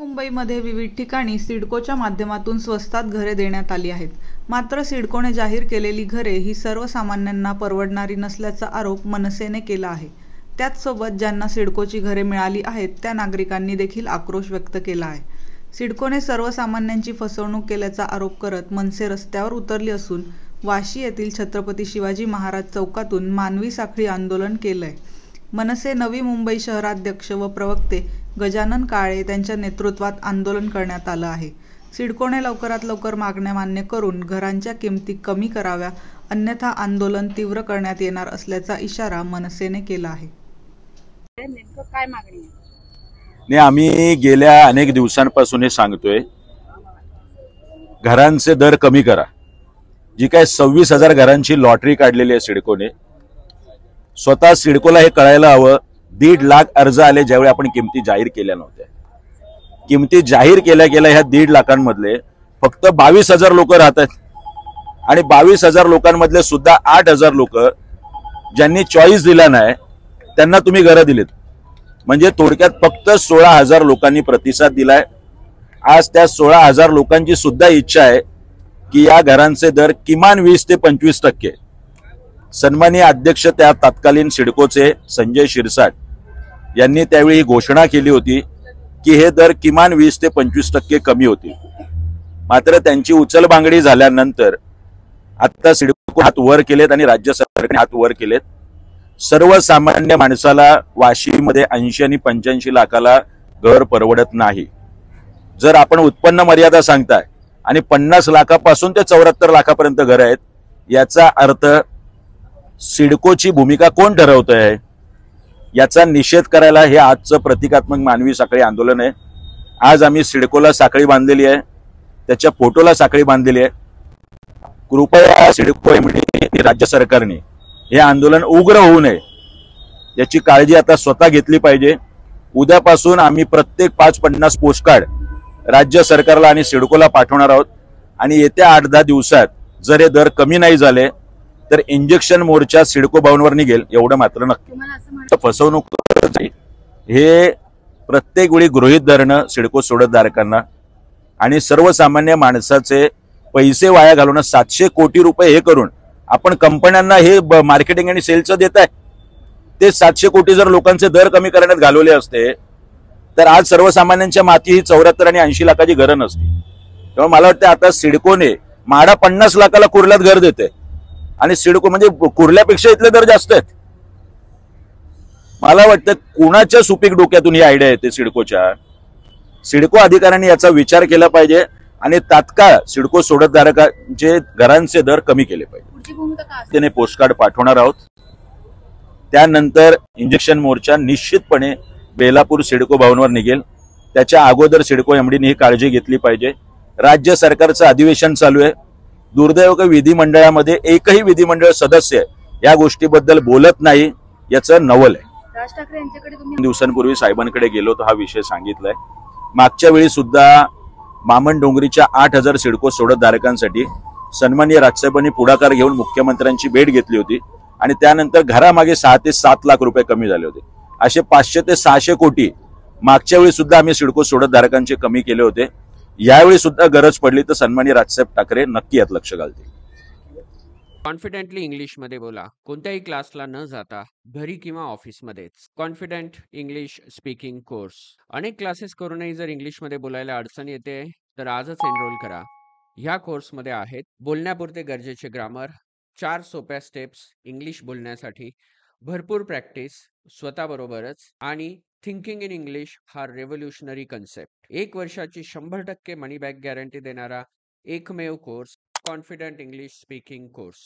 मुंबईमध्ये विविध ठिकाणी सिडकोच्या माध्यमातून स्वस्तात घरे देण्यात आली आहेत. मात्र सिडकोने जाहीर केलेली घरे ही सर्वसामान्यांना परवडणारी नसल्याचा आरोप मनसेने केला आहे. त्याचसोबत ज्यांना सिडकोची घरे मिळाली आहेत त्या नागरिकांनी देखील आक्रोश व्यक्त केला आहे. सिडकोने सर्वसामान्यांची फसवणूक केल्याचा आरोप करत मनसे रस्त्यावर उतरली असून वाशी येथील छत्रपती शिवाजी महाराज चौकातून मानवी साखळी आंदोलन केलंय. मनसे नवी मुंबई शहराध्यक्ष व प्रवक्ते गजानन काळे त्यांच्या नेतृत्वात आंदोलन करण्यात आलं आहे. सिडकोने लवकरात लवकर मागण्या मान्य करून घरांच्या किमती कमी कराव्या, अन्यथा आंदोलन तीव्र करण्यात येणार असल्याचा इशारा मनसेने केला आहे. नेमकं काय मागणी आहे? नाही, आम्ही गेल्या अनेक दिवसांपासून हे सांगतोय, घरांचे दर कमी करा. जी काय 26,000 घरांची लॉटरी काढलेली आहे सिडकोने. स्वतः सिडकोला हे कळायला हवं. 1.5 लाख अर्ज आले ज्यावेळी आपण किमती जाहीर केल्या नव्हत्या. किमती जाहीर केल्या गेल्या ह्या 1.5 लाखांमधले फक्त 22,000 लोक राहतात आणि 22,000 लोकांमधले सुद्धा 8,000 लोक ज्यांनी चॉईस दिला नाही त्यांना तुम्ही घरं दिलीत. म्हणजे थोडक्यात फक्त 16,000 लोकांनी प्रतिसाद दिलाय. आज त्या 16,000 लोकांची सुद्धा इच्छा आहे की या घरांचे दर किमान 20 ते 25%. सन्माननीय अध्यक्ष त्या तत्कालीन सिडकोचे संजय शिरसाट यांनी त्यावेळी घोषणा केली होती की हे दर किमान 20 ते 25% कमी होतील. मात्र त्यांची उचलबांगडी झाल्यानंतर आता सिडको हात वर केलेत आणि राज्य सरकारने हात वर केलेत. सर्वसामान्य माणसाला वाशीमध्ये 80 आणि 85 लाखाला घर परवडत नाही. जर आपण उत्पन्न मर्यादा सांगताय आणि 50 लाखापासून ते 74 लाखापर्यंत घर आहेत, याचा अर्थ सिडकोची भूमिका कोण ठरवत आहे याचा निषेध करायला हे आजचं प्रतिकात्मक मानवी साखळी आंदोलन आहे. आज आम्ही सिडकोला साखळी बांधलेली आहे, त्याच्या फोटोला साखळी बांधलेली आहे. कृपया सिडको एमडी राज्य सरकारने हे आंदोलन उग्र होऊ नये याची काळजी आता स्वतः घेतली पाहिजे. उद्यापासून आम्ही प्रत्येक 550 पोस्टकार्ड राज्य सरकारला आणि सिडकोला पाठवणार आहोत आणि येत्या 8-10 दिवसात जर हे दर कमी नाही झाले तर इंजेक्शन मोर्चा सिडको भवनवर निघेल, एवढं मात्र नक्की. फसवणूक हे प्रत्येक वेळी गृहीत धरणं सिडको सोडतधारकांना आणि सर्वसामान्य माणसाचे पैसे वाया घालवणं. 700 कोटी रुपये हे करून आपण कंपन्यांना हे मार्केटिंग आणि सेलचं देत आहे. ते 700 कोटी जर लोकांचे दर कमी करण्यात घालवले असते तर आज सर्वसामान्यांच्या माती ही 74 आणि 80 लाखाची घरं नसती. तेव्हा मला वाटतं आता सिडकोने म्हाडा 50 लाखाला कुर्ल्यात घर देते आणि सिडको म्हणजे कुर्ल्यापेक्षा इथले दर जास्त आहेत. मला वाटतं कुणाच्या सुपीक डोक्यातून ही आयडिया येते सिडकोच्या. सिडको अधिकाऱ्यांनी याचा विचार केला पाहिजे आणि तात्काळ सिडको सोडतधारकांचे घरांचे दर कमी केले पाहिजे. त्याने पोस्टकार्ड पाठवणार आहोत. त्यानंतर इंजेक्शन मोर्चा निश्चितपणे बेलापूर सिडको भवनवर निघेल. त्याच्या अगोदर सिडको एमडीने ही काळजी घेतली पाहिजे. राज्य सरकारचं अधिवेशन चालू आहे. दुर्दैव विधिमंडळामध्ये एकही विधिमंडळ सदस्य या गोष्टीबद्दल बोलत नाही, याचं नवल आहे. राज ठाकरे यांच्याकडे तुम्ही दिवसांपूर्वी साहेबांकडे गेलो तर हा विषय सांगितलाय. मागच्या वेळी सुद्धा मामन डोंगरीच्या 8,000 सिडको सोडतधारकांसाठी सन्माननीय राजसाहेबांनी पुढाकार घेऊन मुख्यमंत्र्यांची भेट घेतली होती आणि त्यानंतर घरामागे 6 ते 7 लाख रुपये कमी झाले होते. असे 500 ते 600 कोटी मागच्या वेळी सुद्धा आम्ही सिडको सोडतधारकांचे कमी केले होते. यावेळी सुद्धा गरज पडली तर सन्माननीय राजसाहेब ठाकरे नक्की यात लक्ष घालतील. कॉन्फिडेंटली इंग्लिशमध्ये बोला, कोणत्याही क्लासला न जाता घरी किंवा ऑफिसमध्येच. Confident English speaking course. अनेक क्लासेस करूनही जर इंग्लिशमध्ये बोलायला अडचण येते तर आजच एनरोल करा. ह्या कोर्समध्ये आहेत बोलण्यापुरते गरजेचे ग्रामर, 4 सोप्या स्टेप्स इंग्लिश बोलण्यासाठी, भरपूर प्रॅक्टिस स्वतःबरोबरच आणि थिंकिंग इन इंग्लिश हा रेव्होल्युशनरी कन्सेप्ट. 1 वर्षाची 100% मनी बॅक गॅरंटी देणारा एकमेव course confident English speaking course.